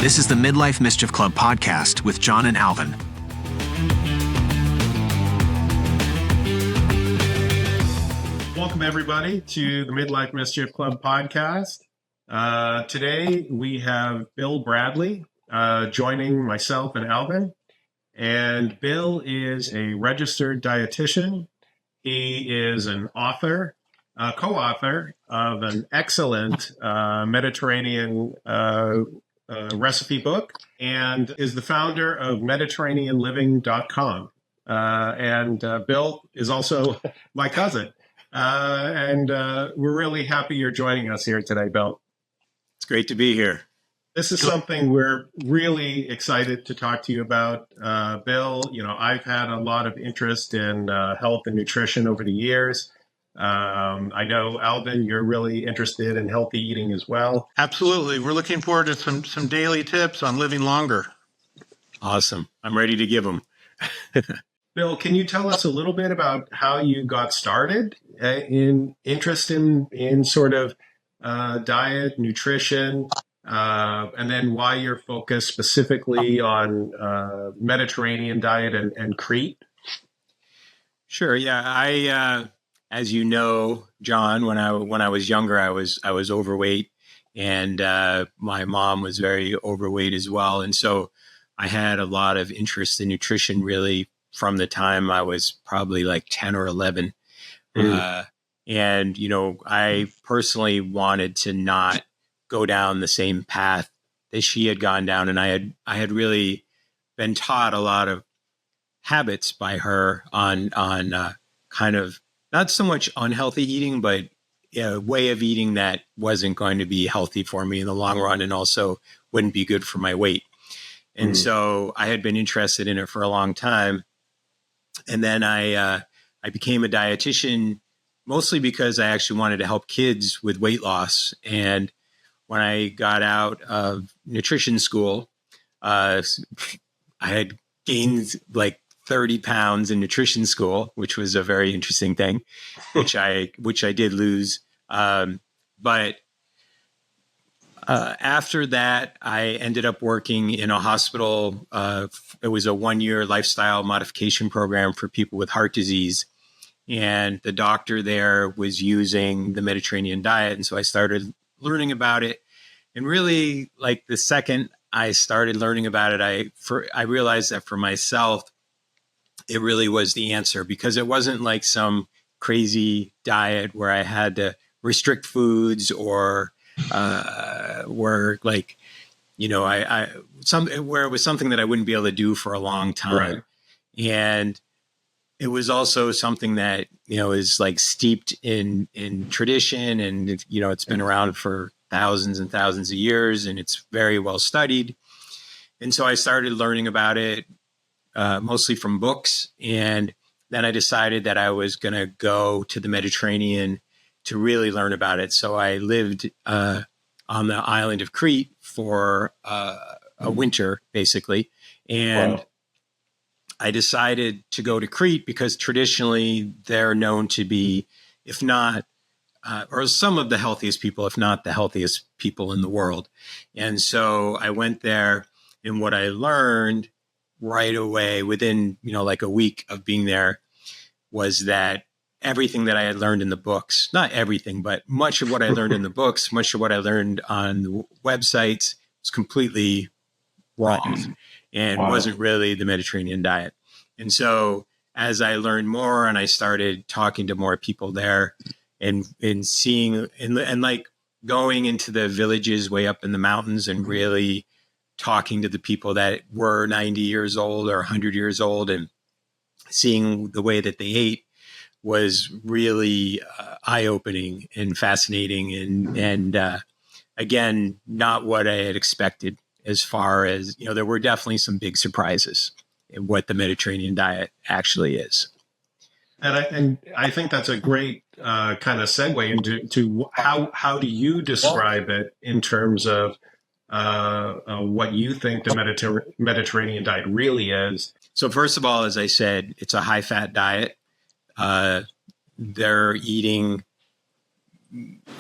This is the Midlife Mischief Club podcast with Jon and Alvin. Welcome, everybody, to the Midlife Mischief Club podcast. Today, we have Bill Bradley joining myself and Alvin. And Bill is a registered dietitian. He is an author, co-author of an excellent Mediterranean recipe book, and is the founder of MediterraneanLiving.com. Bill is also my cousin. We're really happy you're joining us here today, Bill. It's great to be here. This is something we're really excited to talk to you about. Bill, I've had a lot of interest in health and nutrition over the years. I know, Alvin, you're really interested in healthy eating as well. Absolutely. We're looking forward to some daily tips on living longer. Awesome. I'm ready to give them. Bill, can you tell us a little bit about how you got started in interest in sort of diet, nutrition, and then why you're focused specifically on Mediterranean diet and Crete? Sure. Yeah. As you know, Jon, when I was younger, I was overweight, and my mom was very overweight as well. And so I had a lot of interest in nutrition really from the time I was probably like 10 or 11. I personally wanted to not go down the same path that she had gone down. And I had really been taught a lot of habits by her on kind of not so much unhealthy eating, but a way of eating that wasn't going to be healthy for me in the long run and also wouldn't be good for my weight. And so I had been interested in it for a long time. And then I became a dietitian mostly because I actually wanted to help kids with weight loss. And when I got out of nutrition school, I had gained like 30 pounds in nutrition school, which was a very interesting thing, which I did lose. But after that, I ended up working in a hospital. It was a 1-year lifestyle modification program for people with heart disease. And the doctor there was using the Mediterranean diet. And so I started learning about it. And really, like the second I started learning about it, I realized that for myself, it really was the answer, because it wasn't like some crazy diet where I had to restrict foods or where like, where it was something that I wouldn't be able to do for a long time. Right. And it was also something that, is like steeped in tradition, and, it's been around for thousands and thousands of years, and it's very well studied. And so I started learning about it, mostly from books. And then I decided that I was going to go to the Mediterranean to really learn about it. So I lived on the island of Crete for a winter, basically. And wow. I decided to go to Crete because traditionally they're known to be, if not, or some of the healthiest people, if not the healthiest people in the world. And so I went there, and what I learned right away within, like a week of being there, was that everything that I had learned in the books, not everything, but much of what I learned in the books, much of what I learned on the websites was completely wrong and wasn't really the Mediterranean diet. And so as I learned more and I started talking to more people there and seeing and like going into the villages way up in the mountains and really talking to the people that were 90 years old or 100 years old and seeing the way that they ate was really eye-opening and fascinating. And again, not what I had expected, as far as, there were definitely some big surprises in what the Mediterranean diet actually is. And I think that's a great kind of segue into how do you describe it in terms of what you think the Mediterranean diet really is? So first of all, as I said, it's a high-fat diet. They're eating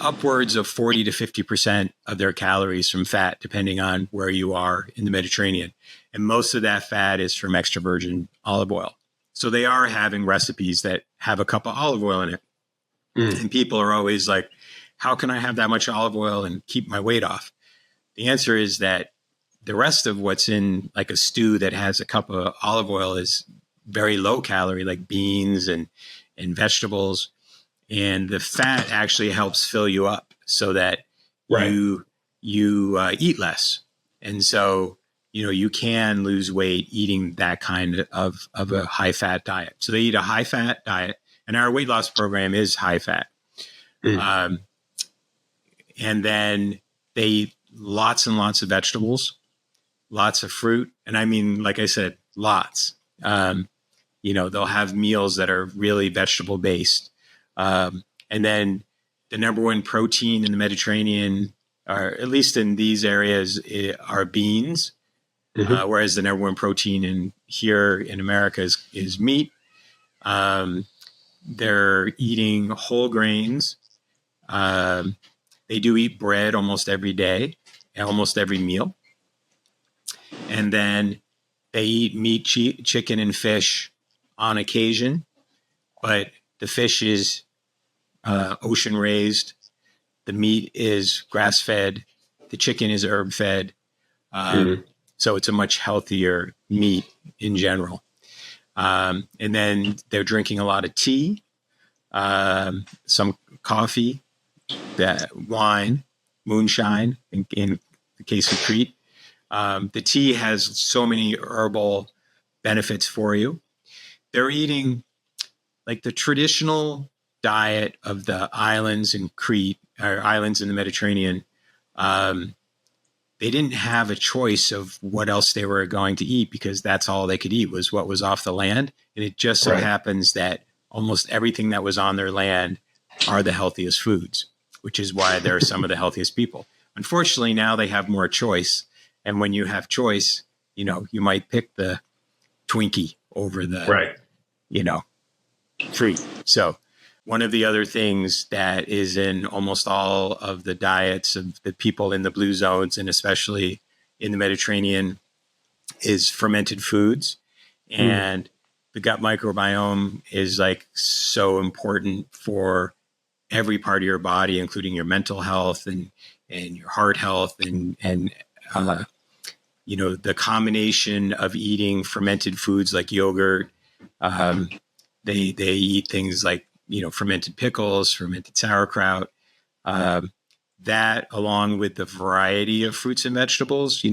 upwards of 40 to 50% of their calories from fat, depending on where you are in the Mediterranean. And most of that fat is from extra virgin olive oil. So they are having recipes that have a cup of olive oil in it. And people are always like, how can I have that much olive oil and keep my weight off? The answer is that the rest of what's in like a stew that has a cup of olive oil is very low calorie, like beans and vegetables. And the fat actually helps fill you up so that you eat less. And so, you can lose weight eating that kind of a high fat diet. So they eat a high fat diet, and our weight loss program is high fat. And then they eat lots and lots of vegetables, lots of fruit. And I mean, like I said, lots. They'll have meals that are really vegetable based. And then the number one protein in the Mediterranean, or at least in these areas, are beans. Whereas the number one protein here in America is meat. They're eating whole grains. They do eat bread almost every day, almost every meal. And then they eat meat, chicken, and fish on occasion. But the fish is ocean raised. The meat is grass fed. The chicken is herb fed. So it's a much healthier meat in general. And then they're drinking a lot of tea, some coffee, wine, moonshine, in the case of Crete. The tea has so many herbal benefits for you. They're eating like the traditional diet of the islands in Crete, or islands in the Mediterranean. They didn't have a choice of what else they were going to eat because that's all they could eat was what was off the land. And it just so happens that almost everything that was on their land are the healthiest foods, which is why they're some of the healthiest people. Unfortunately, now they have more choice. And when you have choice, you might pick the Twinkie over the, treat. So one of the other things that is in almost all of the diets of the people in the blue zones, and especially in the Mediterranean, is fermented foods. And the gut microbiome is like so important for every part of your body, including your mental health and your heart health and the combination of eating fermented foods like yogurt. They eat things like, fermented pickles, fermented sauerkraut, that along with the variety of fruits and vegetables.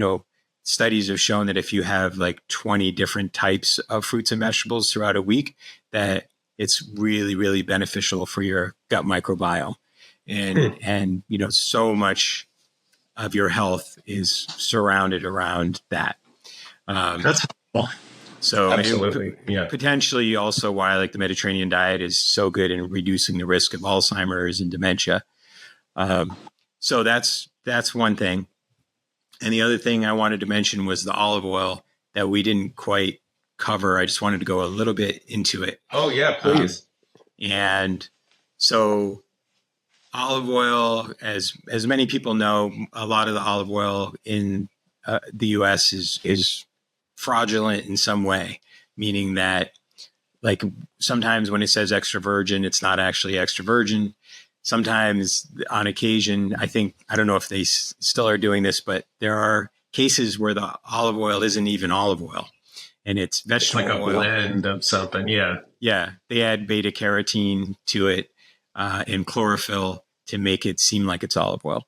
Studies have shown that if you have like 20 different types of fruits and vegetables throughout a week, that it's really, really beneficial for your gut microbiome. And so much of your health is surrounded around that. That's cool. So absolutely, potentially also why like the Mediterranean diet is so good in reducing the risk of Alzheimer's and dementia. So that's one thing. And the other thing I wanted to mention was the olive oil that we didn't quite cover. I just wanted to go a little bit into it. Oh yeah, please. And so olive oil, as many people know, a lot of the olive oil in the U.S. is fraudulent in some way, meaning that like sometimes when it says extra virgin, it's not actually extra virgin. Sometimes on occasion, I don't know if they still are doing this, but there are cases where the olive oil isn't even olive oil and it's vegetable oil. It's like a blend of something. Yeah. Yeah. They add beta carotene to it and chlorophyll to make it seem like it's olive oil.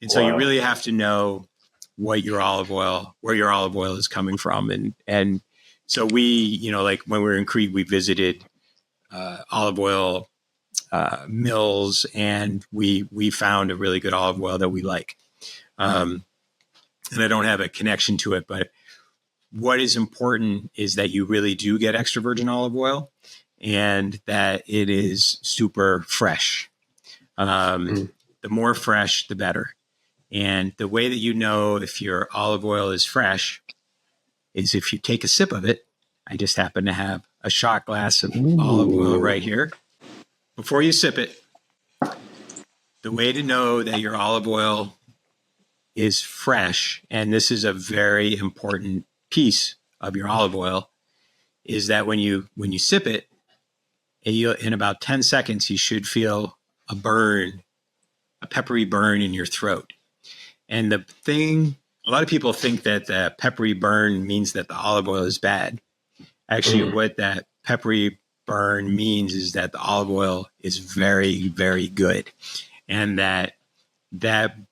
And so you really have to know where your olive oil is coming from. And so we, like when we were in Crete, we visited olive oil mills, and we found a really good olive oil that we like. And I don't have a connection to it, but what is important is that you really do get extra virgin olive oil and that it is super fresh. The more fresh, the better. And the way that you know if your olive oil is fresh is if you take a sip of it. I just happen to have a shot glass of olive oil right here. Before you sip it, the way to know that your olive oil is fresh, and this is a very important piece of your olive oil, is that when you sip it, in about 10 seconds, you should feel a peppery burn in your throat. And the thing, a lot of people think that the peppery burn means that the olive oil is bad. Actually, what that peppery burn means is that the olive oil is very, very good. And that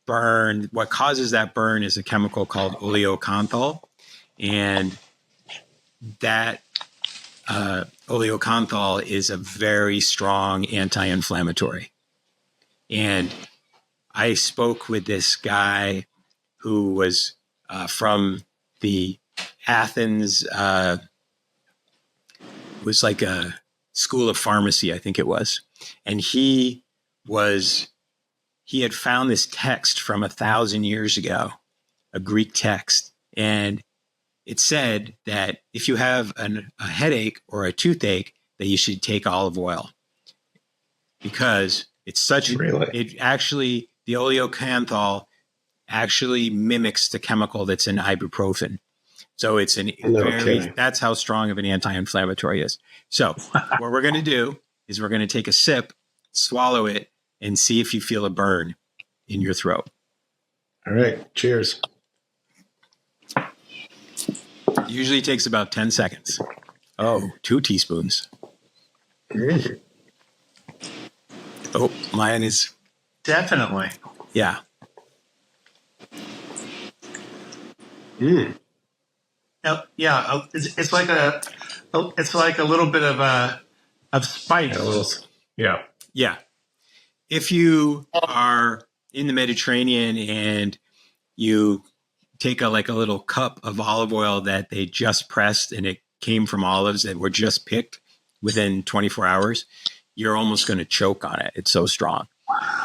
burn, what causes that burn is a chemical called oleocanthal. And that oleocanthal is a very strong anti-inflammatory. And I spoke with this guy who was from the Athens, was like a school of pharmacy, I think it was. And he had found this text from 1,000 years ago, a Greek text. And it said that if you have a headache or a toothache, that you should take olive oil, because it's such, it actually, the oleocanthal actually mimics the chemical that's in ibuprofen. So it's that's how strong of an anti-inflammatory is. So what we're going to do is we're going to take a sip, swallow it, and see if you feel a burn in your throat. All right. Cheers. Usually takes about 10 seconds. Oh, 2 teaspoons. Oh, mine is. Definitely. Yeah. Yeah. It's like a little bit of spice. Yeah. Yeah. If you are in the Mediterranean and you take a little cup of olive oil that they just pressed and it came from olives that were just picked within 24 hours, you're almost going to choke on it. It's so strong.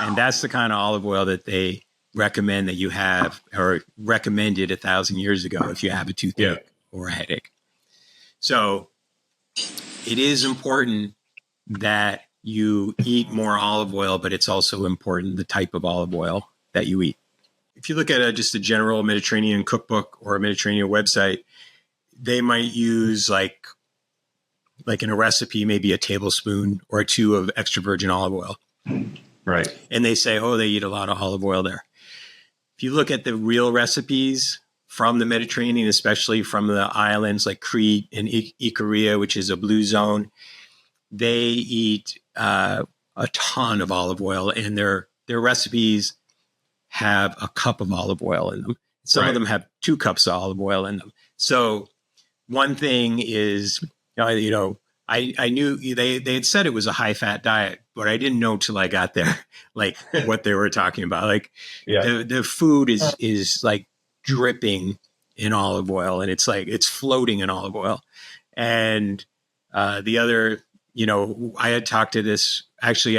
And that's the kind of olive oil that they recommend that you have, or recommended 1,000 years ago if you have a toothache or a headache. So it is important that you eat more olive oil, but it's also important the type of olive oil that you eat. If you look at just a general Mediterranean cookbook or a Mediterranean website, they might use like in a recipe, maybe a tablespoon or 2 of extra virgin olive oil. Right. And they say, oh, they eat a lot of olive oil there. If you look at the real recipes from the Mediterranean, especially from the islands like Crete and Icaria, which is a blue zone, they eat a ton of olive oil, and their recipes have a cup of olive oil in them. Some of them have 2 cups of olive oil in them. So one thing is, I knew they had said it was a high fat diet, but I didn't know till I got there, like what they were talking about. Like the food is like dripping in olive oil, and it's like it's floating in olive oil. And the other, I had talked to this, actually,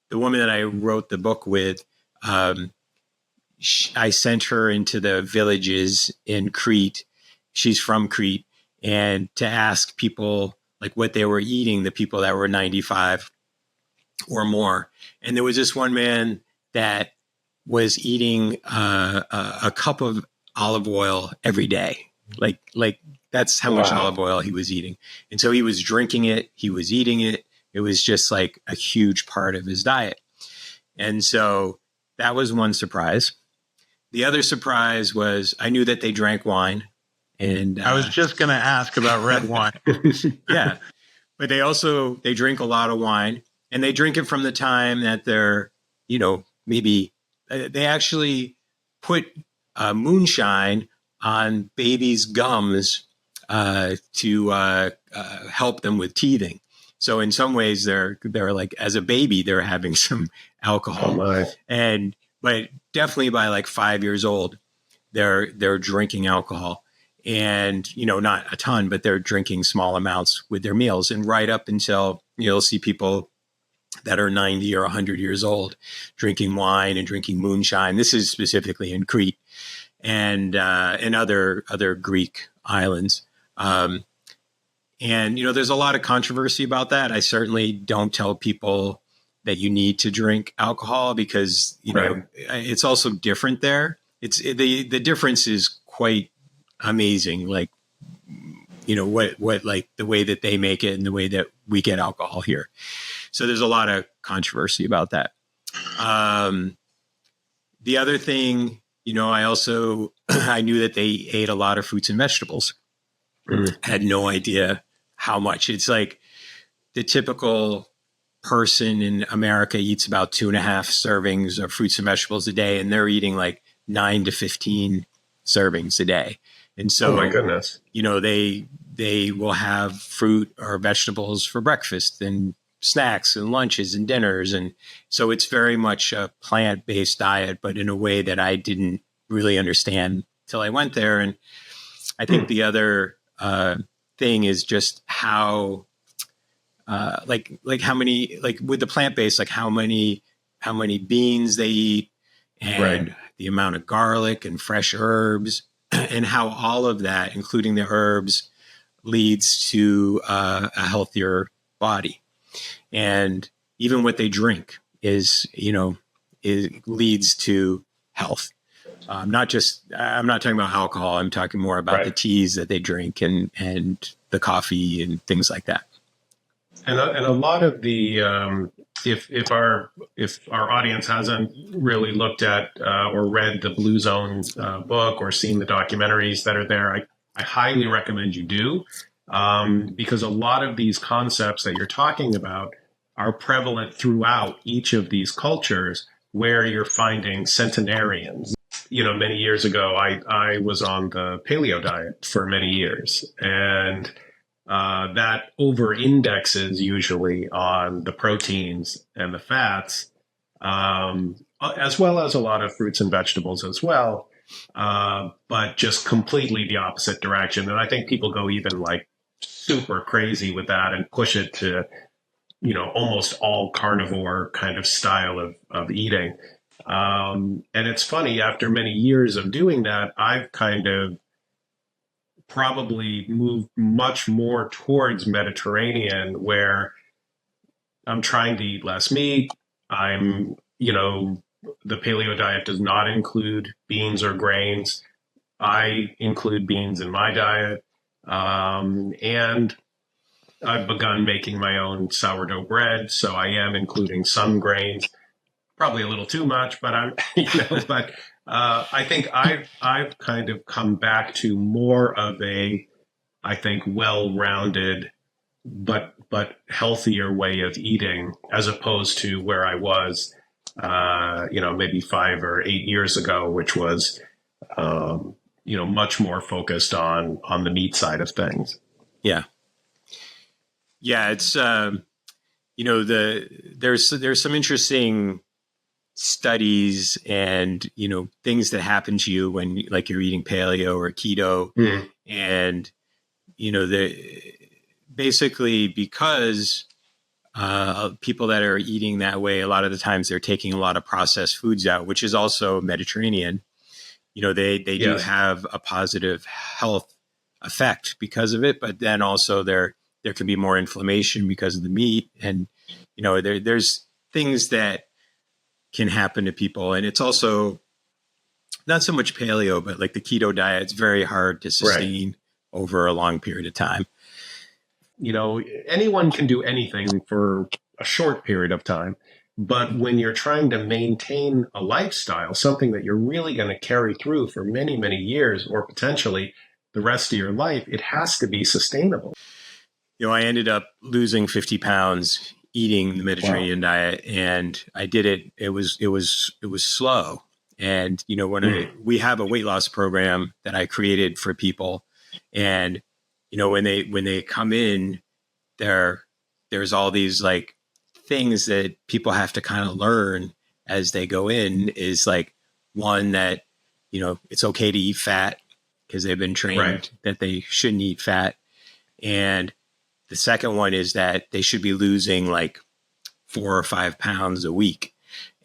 the woman that I wrote the book with, I sent her into the villages in Crete. She's from Crete, and to ask people like what they were eating, the people that were 95 or more. And there was this one man that was eating a cup of olive oil every day. Like that's how much olive oil he was eating. And so he was drinking it, he was eating it. It was just like a huge part of his diet. And so that was one surprise. The other surprise was I knew that they drank wine. And I was just going to ask about red wine. Yeah. But they drink a lot of wine, and they drink it from the time that they're, maybe they actually put moonshine on babies' gums to help them with teething. So in some ways they're like, as a baby, they're having some alcohol. But definitely by like 5 years old, they're drinking alcohol. And, not a ton, but they're drinking small amounts with their meals. And right up until you'll see people that are 90 or 100 years old drinking wine and drinking moonshine. This is specifically in Crete and in other Greek islands. And, there's a lot of controversy about that. I certainly don't tell people that you need to drink alcohol because, it's also different there. The difference is quite amazing. Like, what like the way that they make it and the way that we get alcohol here. So there's a lot of controversy about that. The other thing, I knew that they ate a lot of fruits and vegetables. Had no idea how much. It's like the typical person in America eats about 2.5 servings of fruits and vegetables a day, and they're eating like 9 to 15 servings a day. And so, oh my goodness, they will have fruit or vegetables for breakfast and snacks and lunches and dinners. And so it's very much a plant-based diet, but in a way that I didn't really understand till I went there. And I think the other thing is just how, like how many, like with the plant-based, like how many beans they eat and the amount of garlic and fresh herbs and how all of that, including the herbs, leads to a healthier body. And even what they drink it leads to health. I'm not talking about alcohol. I'm talking more about the teas that they drink and the coffee and things like that. And a lot of the if our audience hasn't really looked at or read the Blue Zone book or seen the documentaries that are there, I highly recommend you do, because a lot of these concepts that you're talking about are prevalent throughout each of these cultures where you're finding centenarians. Many years ago, I was on the Paleo diet for many years, and that over-indexes usually on the proteins and the fats, as well as a lot of fruits and vegetables as well, but just completely the opposite direction. And I think people go even like super crazy with that and push it to, almost all carnivore kind of style of eating. And it's funny, after many years of doing that, I've kind of probably moved much more towards Mediterranean, where I'm trying to eat less meat. The paleo diet does not include beans or grains. I include beans in my diet. And I've begun making my own sourdough bread, so I am including some grains. Probably a little too much, but I think I've kind of come back to more of a, I think, well-rounded but healthier way of eating, as opposed to where I was, maybe 5 or 8 years ago, which was, much more focused on the meat side of things. Yeah. Yeah. It's, there's some interesting studies and, things that happen to you when you're eating paleo or keto. And, basically because people that are eating that way, a lot of the times they're taking a lot of processed foods out, which is also Mediterranean. They do have a positive health effect because of it, but then also there can be more inflammation because of the meat. And, there's things that can happen to people. And it's also not so much paleo, but like the keto diet, it's very hard to sustain over a long period of time. Anyone can do anything for a short period of time, but when you're trying to maintain a lifestyle, something that you're really going to carry through for many, many years, or potentially the rest of your life, it has to be sustainable. I ended up losing 50 pounds eating the Mediterranean diet, and I did it. It was slow. And, when we have a weight loss program that I created for people, and, when they come in there's all these like things that people have to kind of learn as they go in, is like, one, that, it's okay to eat fat because they've been trained that they shouldn't eat fat. And the second one is that they should be losing like 4 or 5 pounds a week.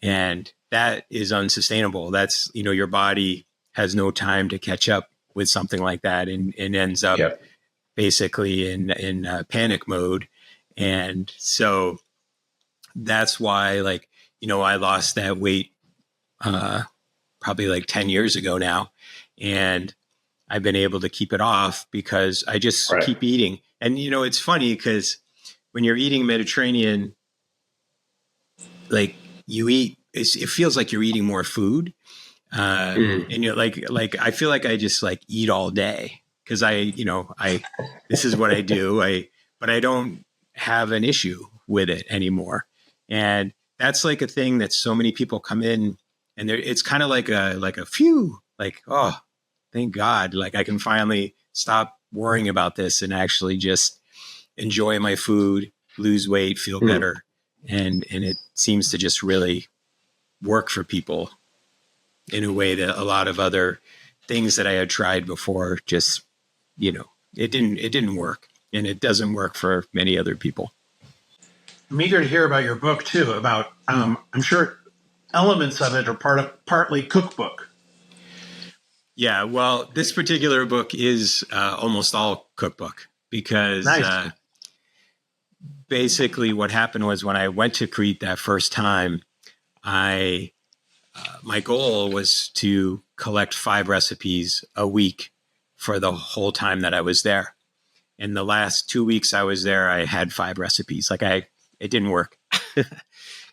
And that is unsustainable. That's, your body has no time to catch up with something like that, and ends up basically in panic mode. And so that's why, like, I lost that weight probably like 10 years ago now. And I've been able to keep it off because I just keep eating. And, it's funny because when you're eating Mediterranean, like you eat, it feels like you're eating more food. And you're like, I feel like I just like eat all day because this is what I do. But I don't have an issue with it anymore. And that's like a thing that so many people come in and it's kind of like a phew, like, oh, thank God. Like I can finally stop worrying about this and actually just enjoy my food, lose weight, feel better. And it seems to just really work for people in a way that a lot of other things that I had tried before just, it didn't work, and it doesn't work for many other people. I'm eager to hear about your book too, about, I'm sure elements of it are partly cookbook. Yeah. Well, this particular book is almost all cookbook because basically what happened was when I went to Crete that first time, my goal was to collect 5 recipes a week for the whole time that I was there. In the last 2 weeks I was there, I had 5 recipes. Like it didn't work.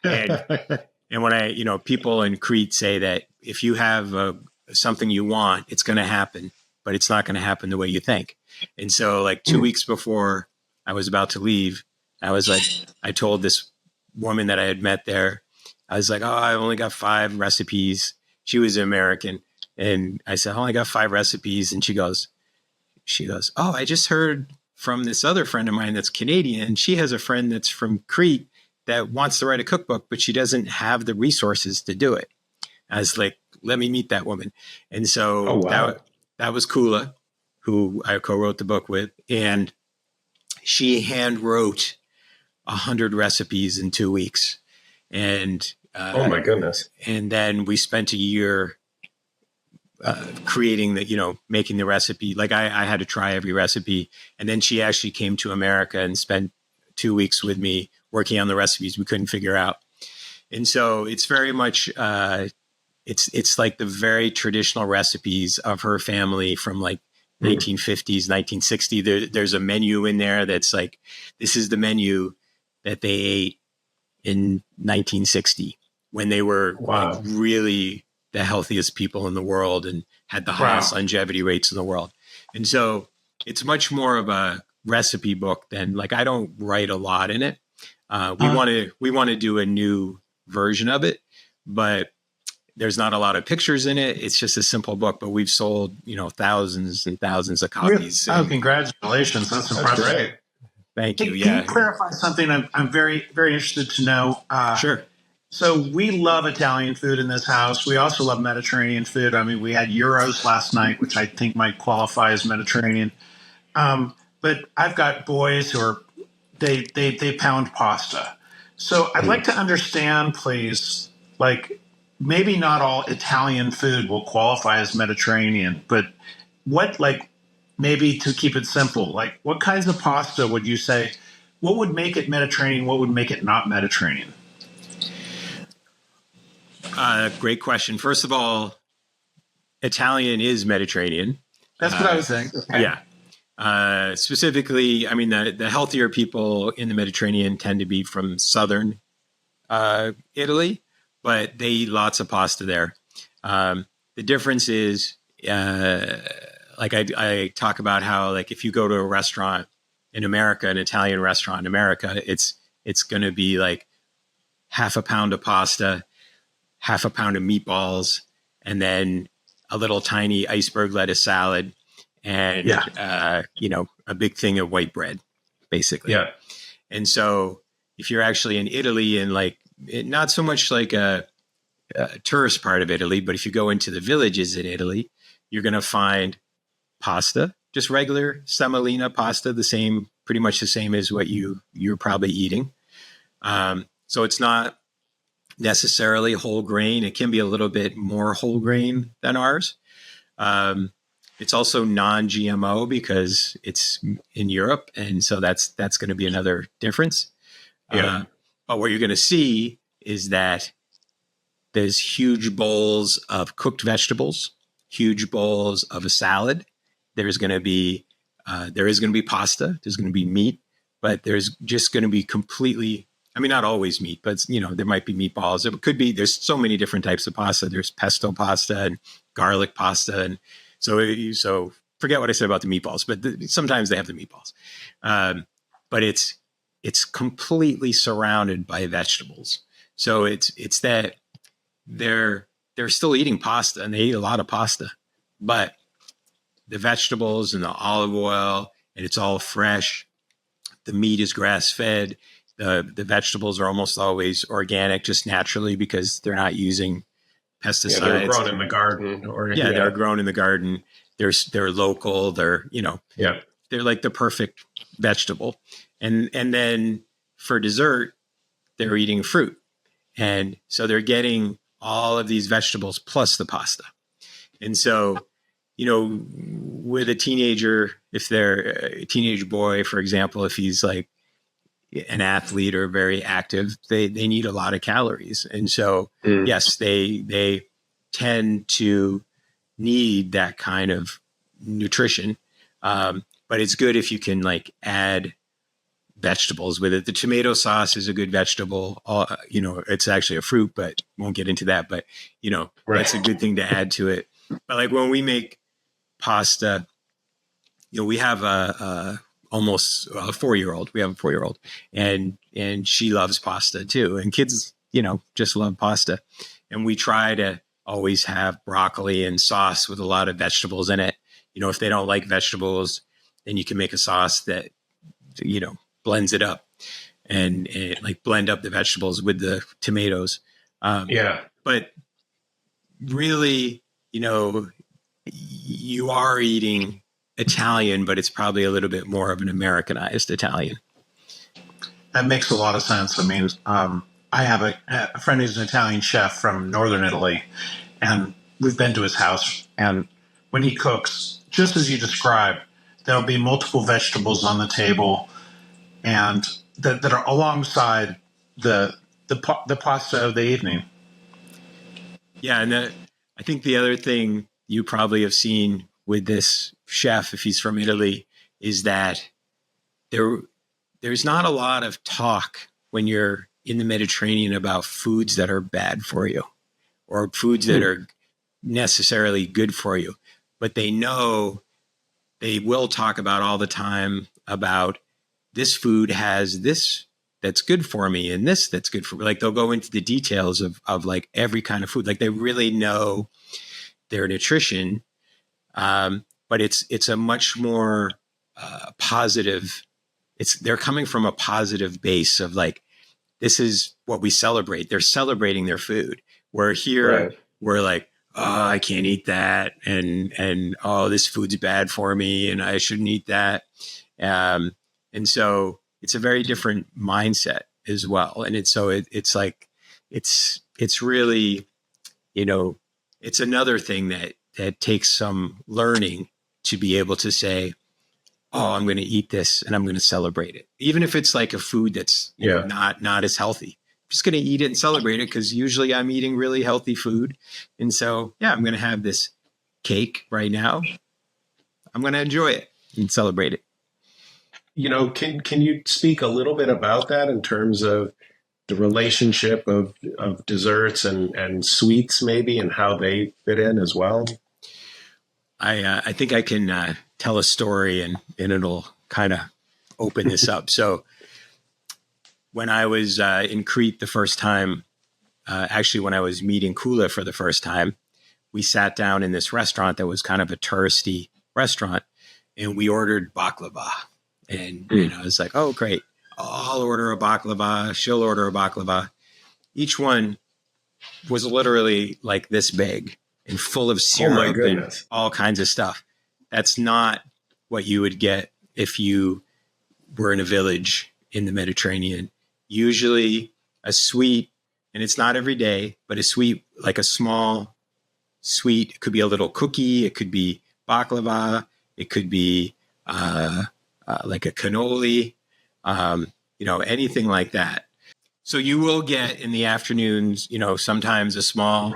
and when people in Crete say that if you have something you want, it's going to happen, but it's not going to happen the way you think. And so like 2 weeks before I was about to leave, I was like, I told this woman that I had met there, I was like, oh, I only got 5 recipes. She was American. And I said, oh, I got 5 recipes. And she goes, oh, I just heard from this other friend of mine that's Canadian. She has a friend that's from Crete that wants to write a cookbook, but she doesn't have the resources to do it. I was like, let me meet that woman. And so that was Koula, who I co-wrote the book with. And she hand wrote 100 recipes in 2 weeks. And oh my goodness. And then we spent a year creating making the recipe. Like I had to try every recipe. And then she actually came to America and spent 2 weeks with me working on the recipes we couldn't figure out. And so it's very much, it's like the very traditional recipes of her family from like 1950s, 1960. There's a menu in there that's like, this is the menu that they ate in 1960 when they were like really the healthiest people in the world and had the highest longevity rates in the world. And so it's much more of a recipe book than like, I don't write a lot in it. We want to do a new version of it, but there's not a lot of pictures in it. It's just a simple book, but we've sold, thousands and thousands of copies. Oh, congratulations. That's impressive. That's great. Thank you. Can you clarify something I'm very, very interested to know? Sure. So we love Italian food in this house. We also love Mediterranean food. I mean, we had gyros last night, which I think might qualify as Mediterranean. But I've got boys who are, they pound pasta. So I'd like to understand, please, like maybe not all Italian food will qualify as Mediterranean, but what, like, maybe to keep it simple, like what kinds of pasta would you say, what would make it Mediterranean? What would make it not Mediterranean? Great question. First of all, Italian is Mediterranean. That's what I was saying. Okay. Yeah. Specifically, I mean, the healthier people in the Mediterranean tend to be from southern Italy, but they eat lots of pasta there. The difference is, like I talk about how, like, if you go to a restaurant in America, an Italian restaurant in America, it's going to be like half a pound of pasta, half a pound of meatballs, and then a little tiny iceberg lettuce salad, and a big thing of white bread, basically. Yeah. And so if you're actually in Italy and like not so much like a tourist part of Italy, but if you go into the villages in Italy, you're going to find pasta, just regular semolina pasta, pretty much the same as what you're probably eating. So it's not necessarily whole grain. It can be a little bit more whole grain than ours. It's also non-GMO because it's in Europe, and so that's going to be another difference. Yeah. But what you're going to see is that there's huge bowls of cooked vegetables, huge bowls of a salad. There's going to be there is going to be pasta. There's going to be meat, but there's just going to be completely. I mean, not always meat, but there might be meatballs. It could be. There's so many different types of pasta. There's pesto pasta and garlic pasta, and so forget what I said about the meatballs. But sometimes they have the meatballs, but it's completely surrounded by vegetables. So it's that they're still eating pasta, and they eat a lot of pasta, but the vegetables and the olive oil, and it's all fresh. The meat is grass fed. The vegetables are almost always organic, just naturally, because they're not using pesticides. Yeah, they're grown in the garden, they're grown in the garden. They're local. They're they're like the perfect vegetable. And then for dessert, they're eating fruit, and so they're getting all of these vegetables plus the pasta. And so, with a teenager, if they're a teenage boy, for example, if he's like an athlete or very active, they need a lot of calories. And so, yes, they tend to need that kind of nutrition. But it's good if you can like add vegetables with it. The tomato sauce is a good vegetable. It's actually a fruit, but won't get into that. But, that's a good thing to add to it. But like when we make pasta, we have almost a 4-year-old. We have a 4-year-old, and she loves pasta too. And kids, just love pasta. And we try to always have broccoli and sauce with a lot of vegetables in it. If they don't like vegetables, then you can make a sauce that, blends it up and like blend up the vegetables with the tomatoes. But really, you are eating Italian, but it's probably a little bit more of an Americanized Italian. That makes a lot of sense. I mean, I have a friend who's an Italian chef from northern Italy, and we've been to his house. And when he cooks, just as you described, there'll be multiple vegetables on the table, and that are alongside the pasta of the evening. Yeah, and I think the other thing you probably have seen with this chef, if he's from Italy, is that there's not a lot of talk when you're in the Mediterranean about foods that are bad for you or foods that are necessarily good for you. But they will talk about all the time about this food has this that's good for me and this that's good for me. Like they'll go into the details of like every kind of food. Like they really know their nutrition. But it's a much more positive. They're coming from a positive base of like, this is what we celebrate. They're celebrating their food. Where here we're like, oh, I can't eat that, and oh, this food's bad for me, and I shouldn't eat that. And so it's a very different mindset as well. And it's like it's really, it's another thing that takes some learning to be able to say, oh, I'm going to eat this and I'm going to celebrate it. Even if it's like a food that's not as healthy, I'm just going to eat it and celebrate it because usually I'm eating really healthy food. And so, I'm going to have this cake right now. I'm going to enjoy it and celebrate it. Can you speak a little bit about that in terms of the relationship of desserts and sweets maybe and how they fit in as well? I think I can tell a story and it'll kind of open this up. So when I was in Crete the first time, actually when I was meeting Koula for the first time, we sat down in this restaurant that was kind of a touristy restaurant, and we ordered baklava. And, it's like, oh, great. I'll order a baklava. She'll order a baklava. Each one was literally like this big and full of syrup and all kinds of stuff. That's not what you would get if you were in a village in the Mediterranean. Usually a sweet, and it's not every day, but a sweet, like a small sweet. It could be a little cookie. It could be baklava. It could be like a cannoli, anything like that. So you will get in the afternoons, sometimes a small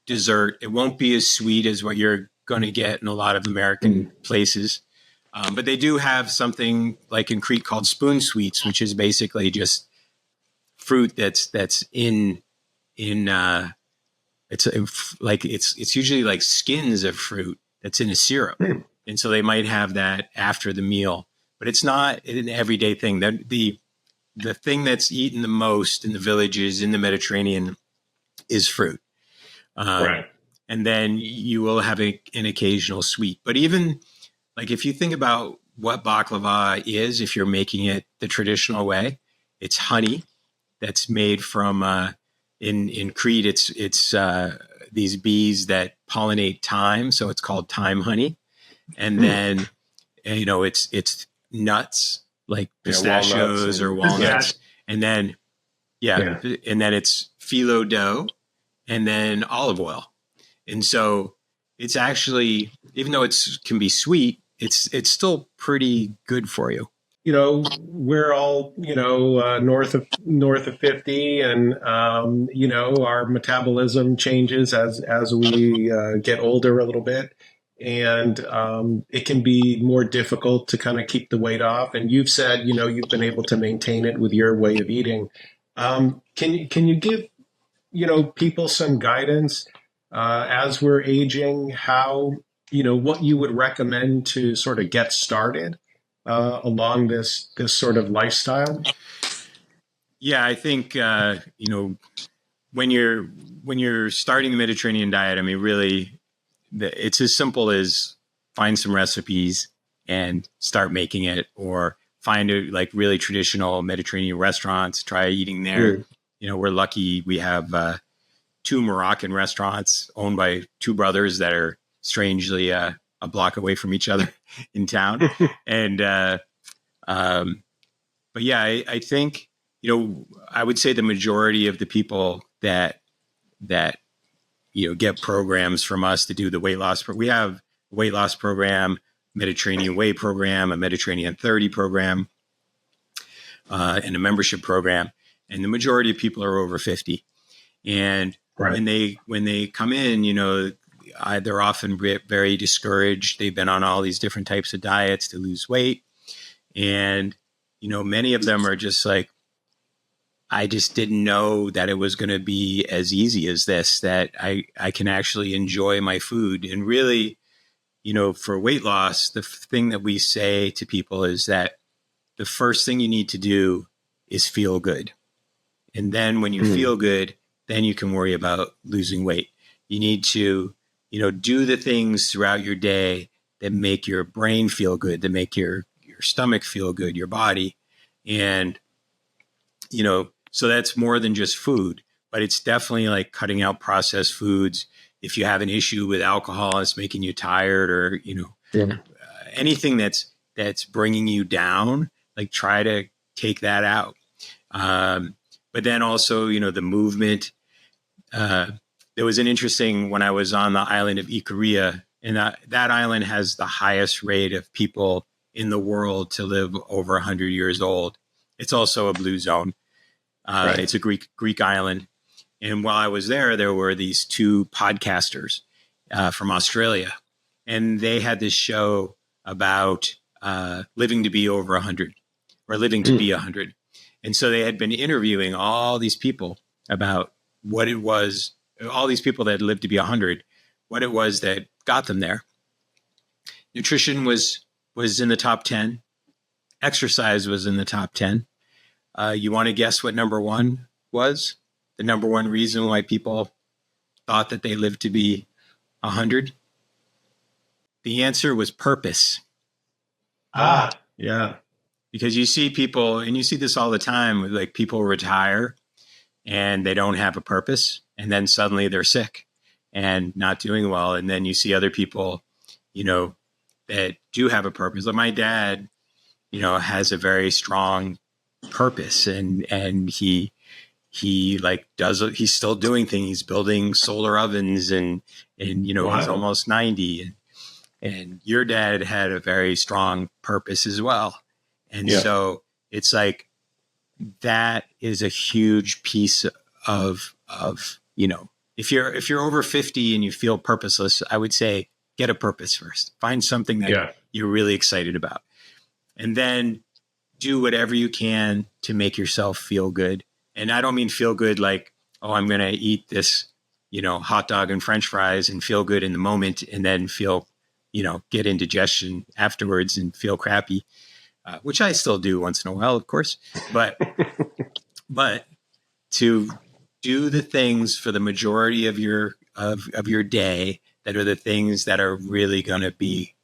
dessert. It won't be as sweet as what you're going to get in a lot of American places. But they do have something like in Crete called spoon sweets, which is basically just fruit that's in it's usually like skins of fruit that's in a syrup. And so they might have that after the meal, but it's not an everyday thing. That the thing that's eaten the most in the villages in the Mediterranean is fruit. Right. And then you will have an occasional sweet. But even like if you think about what baklava is, if you're making it the traditional way, it's honey that's made from in Crete. It's these bees that pollinate thyme, so it's called thyme honey. And then it's nuts like pistachios or walnuts, and then and then it's phyllo dough, and then olive oil. And so it's actually, even though it can be sweet, it's still pretty good for you. We're all north of 50, and our metabolism changes as we get older a little bit, and it can be more difficult to kind of keep the weight off. And you've said you've been able to maintain it with your way of eating. Can you give people some guidance as we're aging, how what you would recommend to sort of get started along this sort of lifestyle? Yeah, I think when you're starting the Mediterranean diet, I mean, really, it's as simple as find some recipes and start making it, or find like really traditional Mediterranean restaurants. Try eating there. We're lucky we have 2 Moroccan restaurants owned by 2 brothers that are strangely a block away from each other in town. And but yeah, I think I would say the majority of the people that get programs from us to do the weight loss. We have a weight loss program, Mediterranean Way program, a Mediterranean 30 program, and a membership program. And the majority of people are over 50. And when they come in, they're often very discouraged. They've been on all these different types of diets to lose weight. And, many of them are just like, I just didn't know that it was going to be as easy as this, that I can actually enjoy my food. And really, for weight loss, the thing that we say to people is that the first thing you need to do is feel good. And then when you feel good, then you can worry about losing weight. You need to, do the things throughout your day that make your brain feel good, that make your stomach feel good, your body. And, so that's more than just food, but it's definitely like cutting out processed foods. If you have an issue with alcohol, it's making you tired, or, anything that's bringing you down, like try to take that out. But then also, the movement. There was an interesting, when I was on the island of Ikaria, and that island has the highest rate of people in the world to live over 100 years old. It's also a blue zone. It's a Greek island. And while I was there were these 2 podcasters from Australia, and they had this show about living to be over 100, or living to be 100. And so they had been interviewing all these people about what it was, all these people that lived to be 100, what it was that got them there. Nutrition was in the top 10. Exercise was in the top 10. You want to guess what number 1 was? The number 1 reason why people thought that they lived to be 100? The answer was purpose. Yeah. Because you see people, and you see this all the time, like people retire and they don't have a purpose, and then suddenly they're sick and not doing well. And then you see other people, that do have a purpose. Like my dad, has a very strong purpose, and he like he's still doing things. He's building solar ovens, and wow. He's almost 90. And your dad had a very strong purpose as well. And so it's like, that is a huge piece of, if you're over 50 and you feel purposeless, I would say get a purpose first. Find something that you're really excited about. And then do whatever you can to make yourself feel good. And I don't mean feel good like, oh, I'm going to eat this, hot dog and French fries and feel good in the moment and then feel, get indigestion afterwards and feel crappy, which I still do once in a while, of course. But to do the things for the majority of your day that are the things that are really going to be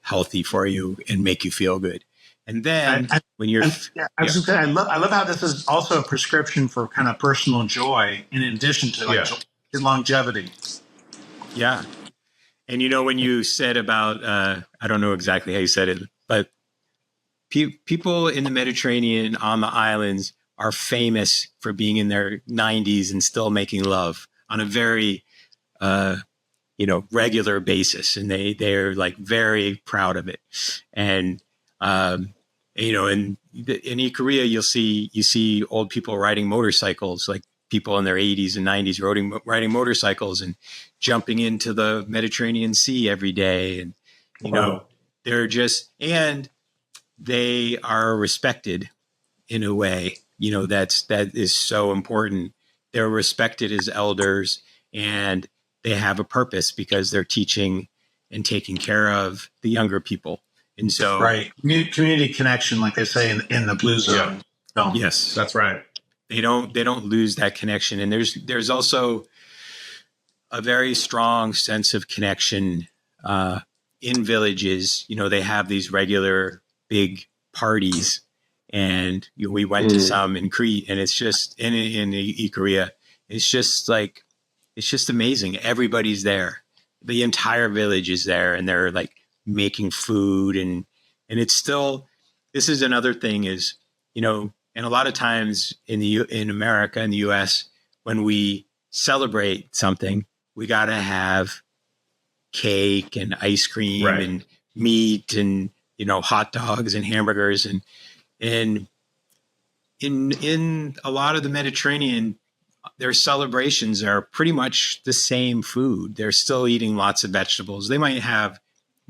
healthy for you and make you feel good. And then when you're, I was I love how this is also a prescription for kind of personal joy in addition to longevity. Yeah. And when you said about, I don't know exactly how you said it, but people in the Mediterranean on the islands are famous for being in their 90s and still making love on a very, regular basis. And they're like very proud of it. And, in Korea, you see old people riding motorcycles, like people in their 80s and 90s riding motorcycles and jumping into the Mediterranean Sea every day. And, and they are respected in a way, that is so important. They're respected as elders and they have a purpose because they're teaching and taking care of the younger people. And so, right, community connection, like they say in the Blue Zone. Yeah. Yes, that's right. They don't lose that connection, and there's also a very strong sense of connection in villages. They have these regular big parties, and we went to some in Crete, and it's just in Korea. It's just amazing. Everybody's there. The entire village is there, and they're like making food and it's still, this is another thing is, and a lot of times in America, in the US, when we celebrate something, we got to have cake and ice cream and meat and, hot dogs and hamburgers. And in a lot of the Mediterranean, their celebrations are pretty much the same food. They're still eating lots of vegetables. They might have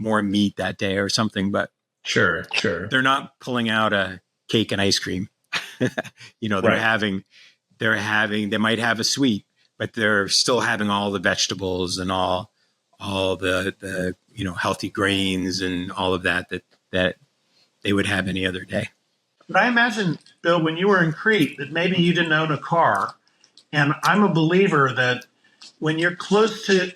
more meat that day or something, but sure, they're not pulling out a cake and ice cream. They might have a sweet, but they're still having all the vegetables and all the healthy grains and all of that they would have any other day. But I imagine, Bill, when you were in Crete, that maybe you didn't own a car. And I'm a believer that when you're close to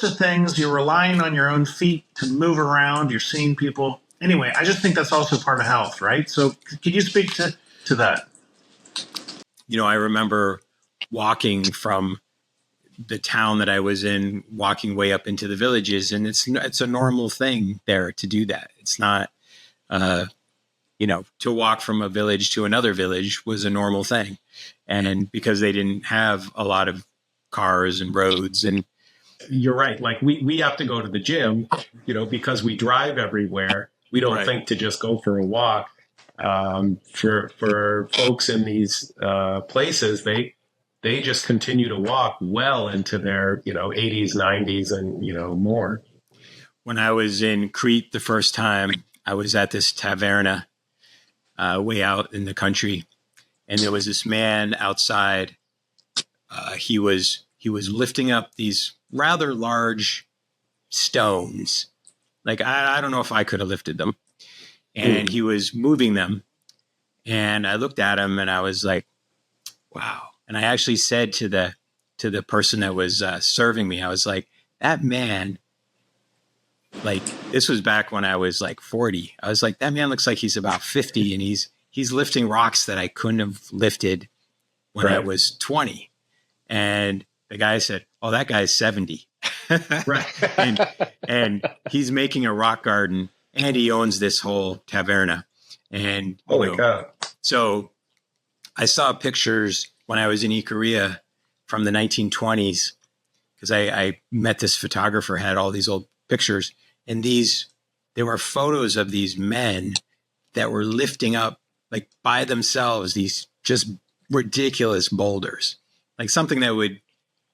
things, you're relying on your own feet to move around, you're seeing people. Anyway, I just think that's also part of health, right? So could you speak to that? I remember walking from the town that I was in, walking way up into the villages, and it's a normal thing there to do that. It's not, to walk from a village to another village was a normal thing. And because they didn't have a lot of cars and roads, and you're right. Like we have to go to the gym, because we drive everywhere. We don't think to just go for a walk. For folks in these places, they just continue to walk well into their 80s, 90s, and more. When I was in Crete the first time, I was at this taverna way out in the country, and there was this man outside. He was lifting up these rather large stones. Like, I don't know if I could have lifted them. And he was moving them. And I looked at him and I was like, wow. And I actually said to the person that was serving me, I was like, that man, like, this was back when I was like 40. I was like, that man looks like he's about 50 and he's lifting rocks that I couldn't have lifted when I was 20. And the guy said, oh, that guy's 70. Right. and he's making a rock garden and he owns this whole taverna. And holy cow. So I saw pictures when I was in Korea from the 1920s, because I met this photographer, had all these old pictures, and there were photos of these men that were lifting up like by themselves, these just ridiculous boulders, like something that would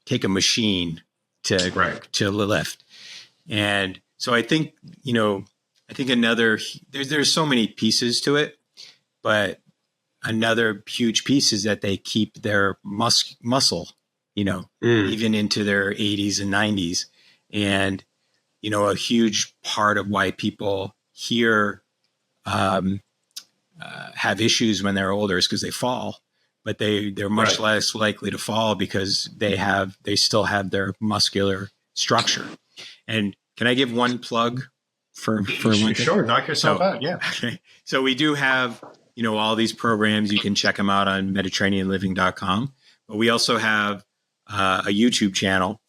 take a machine to lift. And so I think, there's so many pieces to it, but another huge piece is that they keep their muscle, even into their 80s and 90s. And, a huge part of why people here have issues when they're older is because they fall, but they're much less likely to fall because they still have their muscular structure. And can I give one plug for one thing? Sure, knock yourself out. Yeah. Okay. So we do have, all these programs. You can check them out on mediterraneanliving.com. But we also have a YouTube channel,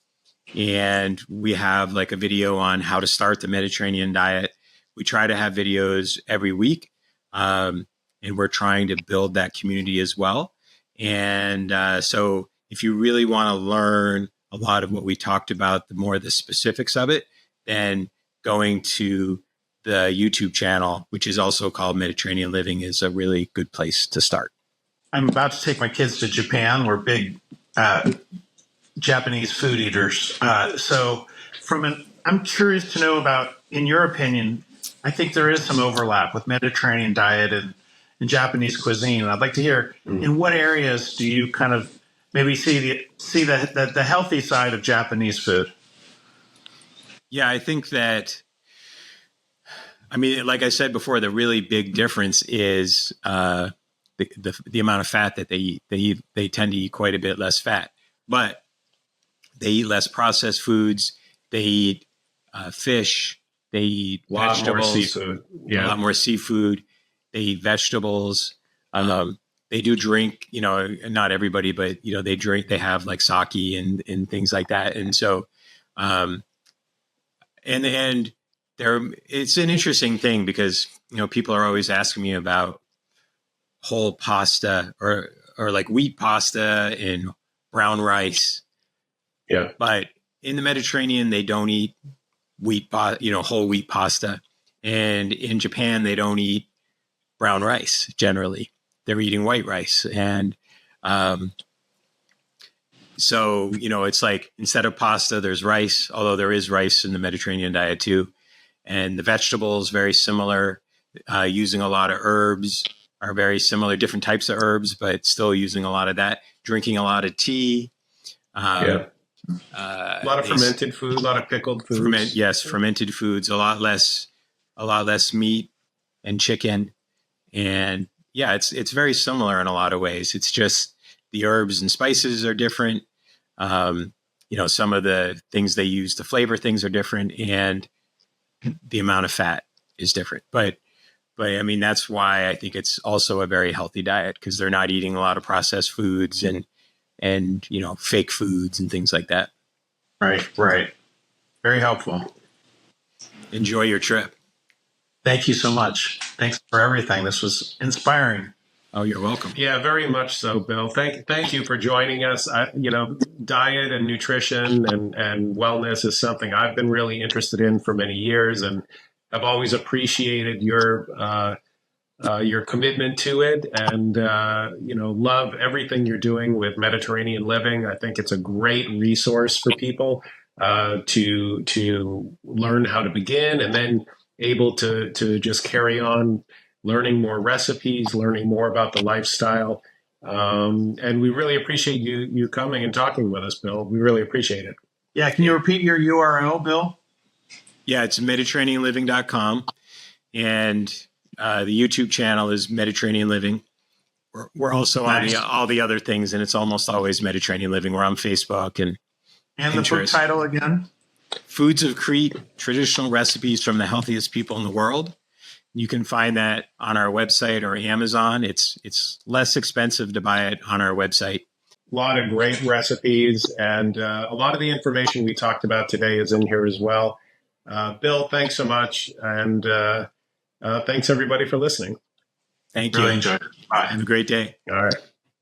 and we have like a video on how to start the Mediterranean diet. We try to have videos every week, and we're trying to build that community as well. And so if you really want to learn a lot of what we talked about, the specifics of it, then going to the YouTube channel, which is also called Mediterranean Living, is a really good place to start. I'm about to take my kids to Japan. We're big Japanese food eaters. I'm curious to know about, in your opinion, I think there is some overlap with Mediterranean diet and Japanese cuisine. And I'd like to hear, in what areas do you kind of maybe see the healthy side of Japanese food? Yeah, I think that, like I said before, the really big difference is the amount of fat that they eat. They tend to eat quite a bit less fat, but they eat less processed foods. They eat fish. They eat vegetables. More seafood. Yeah, a lot more seafood. They eat vegetables. They do drink. Not everybody, but they drink. They have like sake and things like that. And so, and it's an interesting thing because people are always asking me about whole pasta or like wheat pasta and brown rice. Yeah. But in the Mediterranean, they don't eat whole wheat pasta. And in Japan, they don't eat brown rice generally. They're eating white rice. And so, it's like instead of pasta, there's rice, although there is rice in the Mediterranean diet too. And the vegetables, very similar, using a lot of herbs are very similar, different types of herbs, but still using a lot of that, drinking a lot of tea. A lot of fermented food, a lot of pickled foods. Fermented foods, a lot less meat and chicken. And yeah, it's very similar in a lot of ways. It's just the herbs and spices are different. Some of the things they use to flavor things are different, and the amount of fat is different. But that's why I think it's also a very healthy diet, because they're not eating a lot of processed foods and fake foods and things like that. Right. Very helpful. Enjoy your trip. Thank you so much. Thanks for everything. This was inspiring. Oh, you're welcome. Yeah, very much so, Bill. Thank you for joining us. Diet and nutrition and wellness is something I've been really interested in for many years, and I've always appreciated your commitment to it, and love everything you're doing with Mediterranean Living. I think it's a great resource for people to learn how to begin, and then able to just carry on learning more recipes, learning more about the lifestyle. And we really appreciate you coming and talking with us, Bill. We really appreciate it. Yeah. Can you repeat your URL, Bill? Yeah, it's mediterraneanliving.com. And the YouTube channel is Mediterranean Living. We're also on all the other things, and it's almost always Mediterranean Living. We're on Facebook and Pinterest. The book title again? Foods of Crete, Traditional Recipes from the Healthiest People in the World. You can find that on our website or Amazon. It's less expensive to buy it on our website. A lot of great recipes, and a lot of the information we talked about today is in here as well. Bill, thanks so much, and thanks everybody for listening. Thank you. Really enjoyed it. Bye. Have a great day. All right.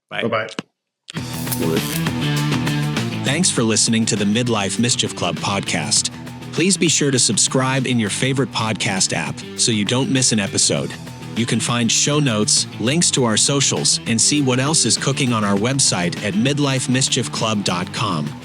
Bye. Bye-bye. Thanks for listening to the Midlife Mischief Club podcast. Please be sure to subscribe in your favorite podcast app so you don't miss an episode. You can find show notes, links to our socials, and see what else is cooking on our website at midlifemischiefclub.com.